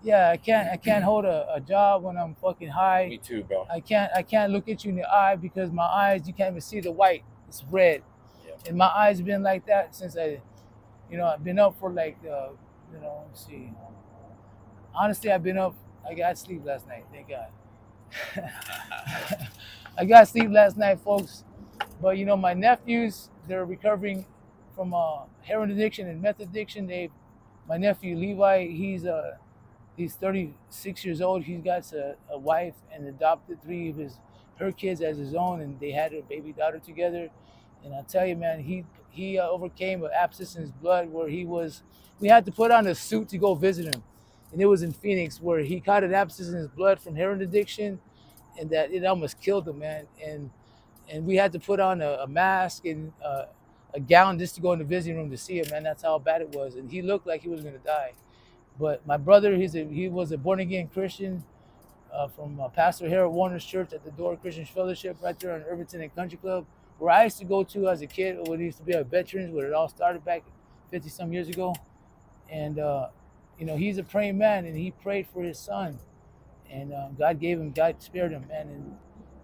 yeah, I can't hold a job when I'm fucking high. Me too, bro. I can't look at you in the eye because my eyes, you can't even see the white. It's red. Yeah. And my eyes have been like that since I've been up for like, let's see. Honestly, I've been up, I got sleep last night, thank God. I got sleep last night, folks. But, you know, my nephews, they're recovering from heroin addiction and meth addiction. My nephew, Levi, he's 36 years old. He's got a wife and adopted three of her kids as his own, and they had a baby daughter together. And I'll tell you, man, he overcame an abscess in his blood where we had to put on a suit to go visit him. And it was in Phoenix where he caught an abscess in his blood from heroin addiction, and that it almost killed him, man. And we had to put on a mask and a gown just to go in the visiting room to see him, man. That's how bad it was. And he looked like he was gonna die. But my brother, he was a born-again Christian from Pastor Harold Warner's church at the Door Christian Fellowship right there on Irvington and Country Club, where I used to go to as a kid when it used to be at Veterans, where it all started back 50-some years ago. And, you know, he's a praying man, and he prayed for his son. And God spared him, man. And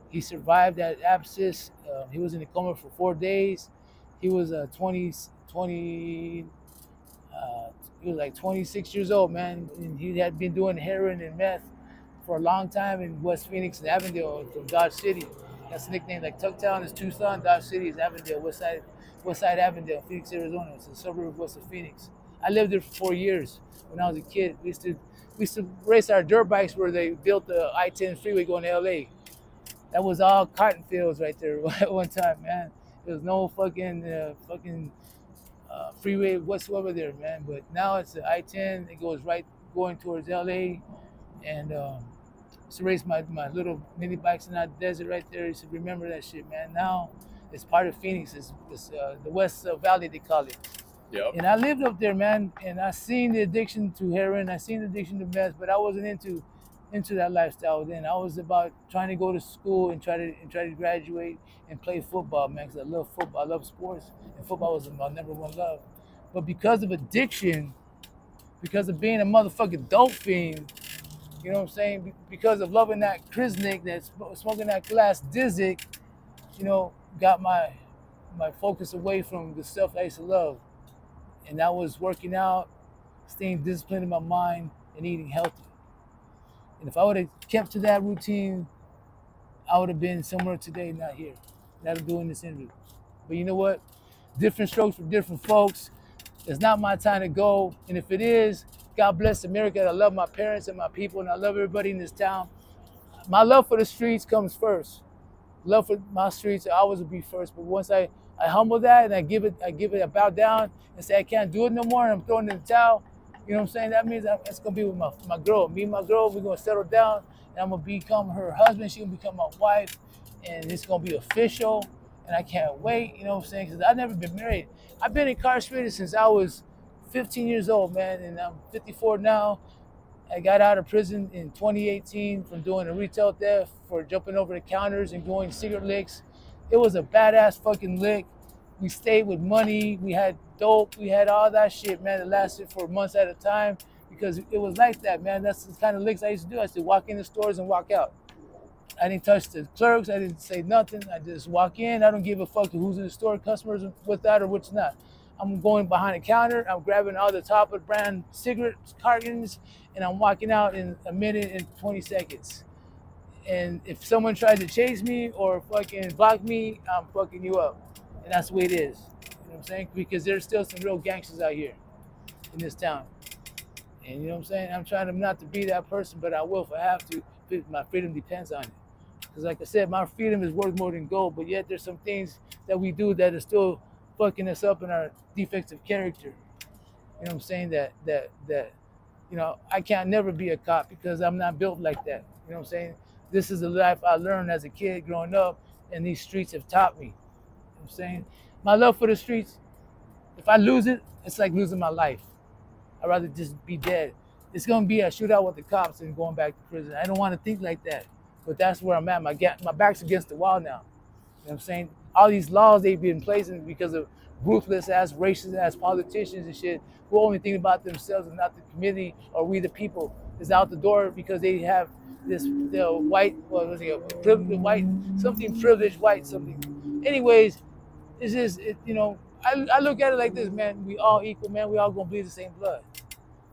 he survived that abscess. He was in a coma for 4 days. He was 26 years old, man. And he had been doing heroin and meth for a long time in West Phoenix and Avondale from Dodge City. That's the nickname. Like Tucson is Tucson, Dodge City is Avondale, West Side Avondale, Phoenix, Arizona. It's a suburb west of Phoenix. I lived there for 4 years when I was a kid. We used to race our dirt bikes where they built the I-10 freeway going to LA. That was all cotton fields right there at one time, man. There was no fucking freeway whatsoever there, man. But now it's the I-10. It goes right going towards LA. And used to race my little mini bikes in that desert right there. You should remember that shit, man. Now it's part of Phoenix. It's the West Valley, they call it. Yep. And I lived up there, man. And I seen the addiction to heroin. I seen the addiction to meth, but I wasn't into into that lifestyle then. I was about trying to go to school and try to graduate and play football, man, because I love football. I love sports, and football was my number one love. But because of addiction, because of being a motherfucking dope fiend, you know what I'm saying? Because of loving that Kriznik, that smoking that glass Dizzik, you know, got my focus away from the stuff I used to love. And that was working out, staying disciplined in my mind, and eating healthy. And if I would have kept to that routine, I would have been somewhere today, not here, not doing this interview. But you know what? Different strokes for different folks. It's not my time to go. And if it is, God bless America. I love my parents and my people, and I love everybody in this town. My love for the streets comes first. Love for my streets, I always will be first. But once I humble that and I give it a bow down and say I can't do it no more and I'm throwing in the towel, you know what I'm saying? That means it's gonna be with my girl. Me and my girl, we're gonna settle down and I'm gonna become her husband. She's gonna become my wife, and it's gonna be official. And I can't wait, you know what I'm saying? Because I've never been married. I've been incarcerated since I was 15 years old, man, and I'm 54 now. I got out of prison in 2018 from doing a retail theft for jumping over the counters and going cigarette licks. It was a badass fucking lick. We stayed with money. We had dope. We had all that shit, man. It lasted for months at a time because it was like that, man. That's the kind of licks I used to do. I used to walk in the stores and walk out. I didn't touch the clerks. I didn't say nothing. I just walk in. I don't give a fuck who's in the store, customers with that or which not. I'm going behind the counter. I'm grabbing all the top of brand cigarette cartons, and I'm walking out in a minute and 20 seconds. And if someone tries to chase me or fucking block me, I'm fucking you up. And that's the way it is. You know what I'm saying? Because there's still some real gangsters out here in this town. And you know what I'm saying? I'm trying not to be that person, but I will if I have to. My freedom depends on it. Because like I said, my freedom is worth more than gold, but yet there's some things that we do that are still fucking us up in our defective character. You know what I'm saying? That you know, I can't never be a cop because I'm not built like that. You know what I'm saying? This is the life I learned as a kid growing up, and these streets have taught me. You know what I'm saying? My love for the streets, if I lose it, it's like losing my life. I'd rather just be dead. It's gonna be a shootout with the cops and going back to prison. I don't want to think like that, but that's where I'm at. My back's against the wall now. You know what I'm saying? All these laws they've been placing because of ruthless ass, racist ass politicians and shit who only think about themselves and not the community or we the people is out the door because they have this white, what was it, privileged white something. Anyways, it's just, you know, I look at it like this, man. We all equal, man. We all gonna bleed the same blood.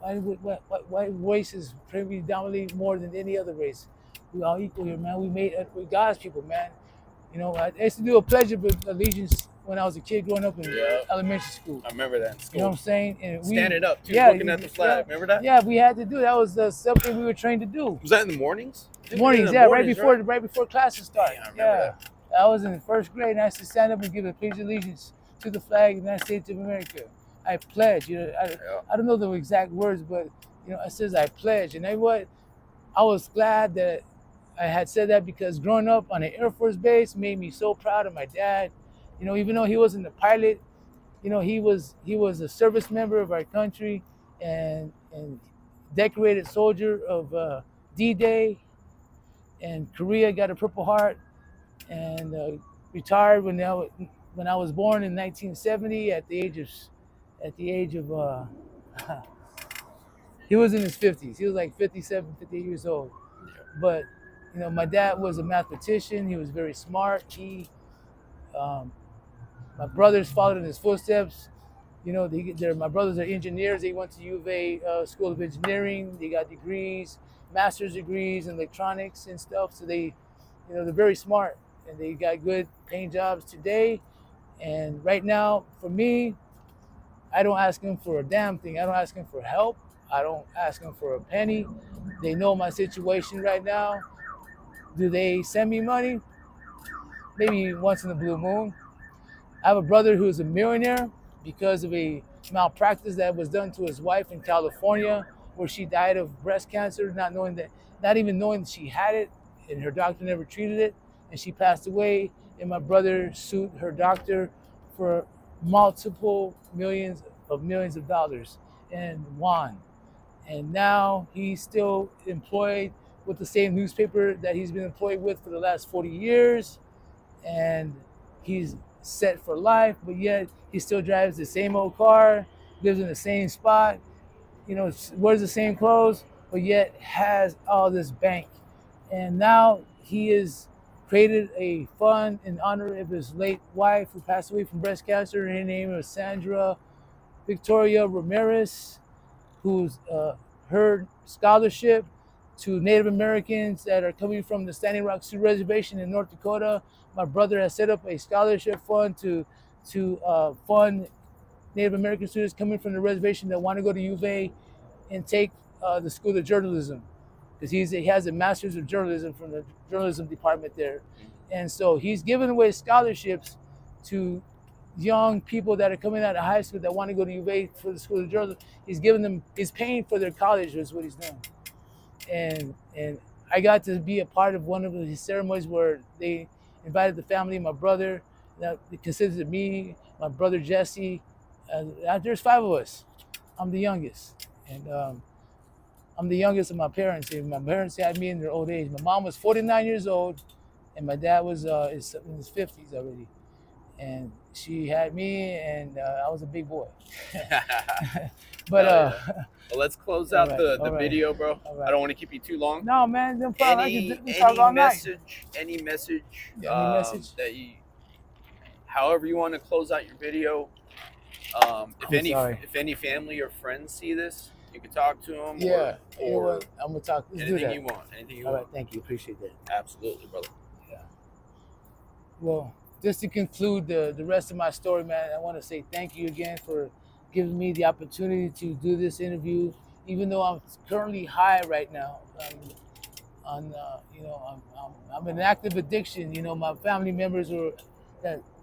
White race is predominantly more than any other race. We all equal here, man. We're God's people, man. You know, I used to do a pledge of allegiance when I was a kid growing up in elementary school. I remember that in school. You know what I'm saying? And standing up, too, looking at the flag. Remember that? Yeah, we had to do. That was something we were trained to do. Was that in the mornings? Mornings, yeah, right before classes start. Yeah, I remember that. I was in first grade, and I used to stand up and give a pledge of allegiance to the flag of the United States of America. I pledge. You know, I don't know the exact words, but you know, it says I pledge. And you know what? I was glad that I had said that because growing up on an Air Force base made me so proud of my dad. You know, even though he wasn't a pilot, you know, he was a service member of our country and decorated soldier of D-Day, and Korea, got a Purple Heart, and retired when I was born in 1970 at the age of he was in his 50s. He was like 57, 58 years old. But you know, my dad was a mathematician. He was very smart. My brothers followed in his footsteps. You know, my brothers are engineers. They went to U of A School of Engineering. They got degrees, master's degrees in electronics and stuff. So they, you know, they're very smart and they got good paying jobs today. And right now, for me, I don't ask them for a damn thing. I don't ask them for help. I don't ask them for a penny. They know my situation right now. Do they send me money? Maybe once in a blue moon. I have a brother who is a millionaire because of a malpractice that was done to his wife in California, where she died of breast cancer, not even knowing that she had it, and her doctor never treated it, and she passed away. And my brother sued her doctor for multiple millions of dollars and won. And now he's still employed with the same newspaper that he's been employed with for the last 40 years. And he's set for life, but yet he still drives the same old car, lives in the same spot, you know, wears the same clothes, but yet has all this bank. And now he has created a fund in honor of his late wife who passed away from breast cancer. Her name was Sandra Victoria Ramirez, who's her scholarship to Native Americans that are coming from the Standing Rock Sioux Reservation in North Dakota. My brother has set up a scholarship fund to fund Native American students coming from the reservation that want to go to U of A and take the School of Journalism, because he has a master's of journalism from the journalism department there. And so he's giving away scholarships to young people that are coming out of high school that want to go to U of A for the School of Journalism. He's paying for their college, is what he's doing. And I got to be a part of one of his ceremonies where they invited the family, my brother, that consisted of me, my brother Jesse, there's 5 of us. I'm the youngest. And I'm the youngest of my parents. And my parents had me in their old age. My mom was 49 years old, and my dad was in his 50s already. And she had me, and I was a big boy. But well, let's close out the video, bro. I don't want to keep you too long. No, man. No problem. Any message that you, however you want to close out your video. If any family or friends see this, you can talk to them. Yeah. Or I'm gonna talk. Let's anything do that. you want. Anything you All want. right. Thank you. Appreciate that. Absolutely, brother. Yeah. Well, just to conclude the rest of my story, man, I want to say thank you again for giving me the opportunity to do this interview, even though I'm currently high right now. I'm in an active addiction. You know, my family members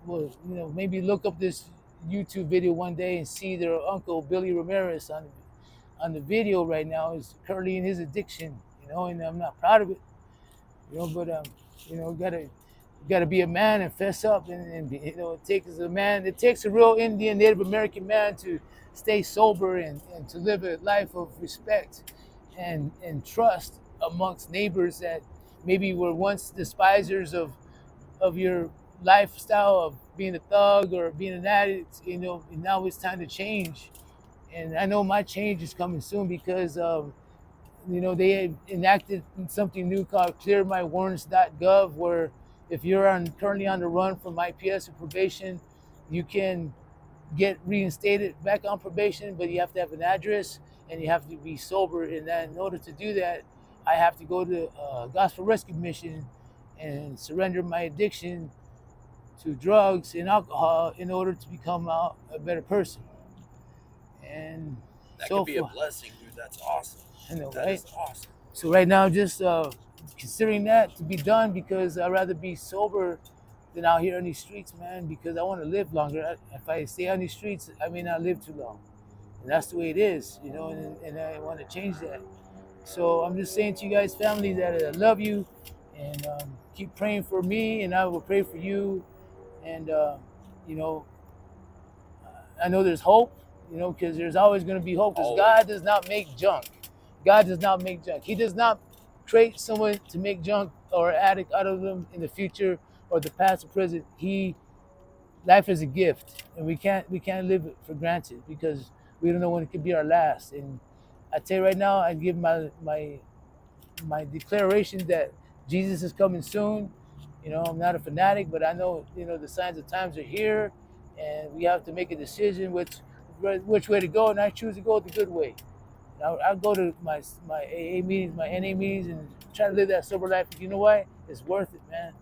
will maybe look up this YouTube video one day and see their uncle Billy Ramirez on the video right now is currently in his addiction. You know, and I'm not proud of it. You know, but gotta be a man and fess up, and you know, it takes a real Indian Native American man to stay sober and to live a life of respect and trust amongst neighbors that maybe were once despisers of your lifestyle of being a thug or being an addict. You know, and now it's time to change. And I know my change is coming soon because you know, they enacted something new called clearmywarrants.gov, where if you're currently on the run from IPS or probation, you can get reinstated back on probation, but you have to have an address and you have to be sober. And then in order to do that, I have to go to Gospel Rescue Mission and surrender my addiction to drugs and alcohol in order to become a better person. And that could be a blessing, dude. That's awesome. I know, that right? is awesome. So right now, just considering that to be done, because I'd rather be sober than out here on these streets, man, because I want to live longer. If I stay on these streets, I may not live too long. And that's the way it is, you know, and I want to change that. So I'm just saying to you guys, family, that I love you, and keep praying for me, and I will pray for you. And, you know, I know there's hope, you know, because there's always going to be hope, because God does not make junk. God does not make junk. He does not create someone to make junk or addict out of them in the future or the past or present. Life is a gift, and we can't live it for granted, because we don't know when it could be our last. And I tell you right now, I give my declaration that Jesus is coming soon. You know, I'm not a fanatic, but I know, you know, the signs of times are here, and we have to make a decision which way to go, and I choose to go the good way. I go to my AA meetings, my NA meetings, and try to live that sober life. You know why? It's worth it, man.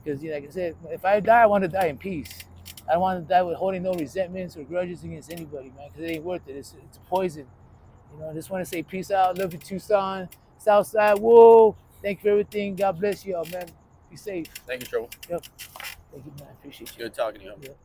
Because, like I said, if I die, I want to die in peace. I don't want to die with holding no resentments or grudges against anybody, man, because it ain't worth it. It's poison. You know, I just want to say peace out. Love you, Tucson. Southside, whoa. Thank you for everything. God bless you all, man. Be safe. Thank you, Trouble. Yep. Thank you, man. Appreciate you. Good talking to you. Yep.